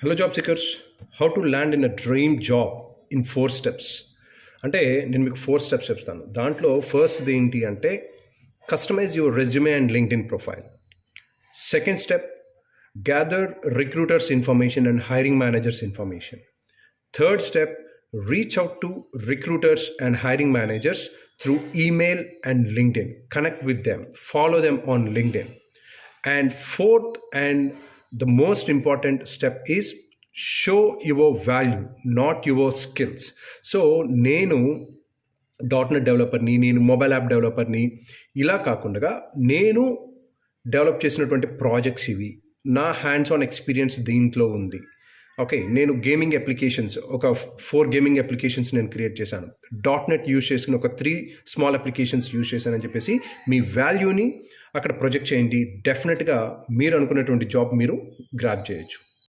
Hello job seekers, how to land in a dream job in 4 steps. అంటే నేను మీకు 4 steps చెప్తాను. దాంట్లో ఫస్ట్ది ఏంటి అంటే customise your resume and LinkedIn profile. Second step, gather recruiters information and hiring managers information. Third step, reach out to recruiters and hiring managers through email and LinkedIn. Connect with them, follow them on LinkedIn. And fourth and the most important step is show your value, not your skills. So నేను .NET డెవలపర్ని, నేను mobile app డెవలపర్ని ఇలా కాకుండా నేను develop చేసినటువంటి projects ఇవి, నా hands on experience దీంట్లో ఉంది. ఓకే, నేను గేమింగ్ అప్లికేషన్స్ ఒక 4 గేమింగ్ అప్లికేషన్స్ నేను క్రియేట్ చేశాను. .NET యూజ్ చేసుకుని ఒక 3 స్మాల్ అప్లికేషన్స్ యూజ్ చేశానని చెప్పేసి మీ వాల్యూని అక్కడ ప్రొజెక్ట్ చేయండి. డెఫినెట్గా మీరు అనుకున్నటువంటి జాబ్ మీరు గ్రాబ్ చేయొచ్చు.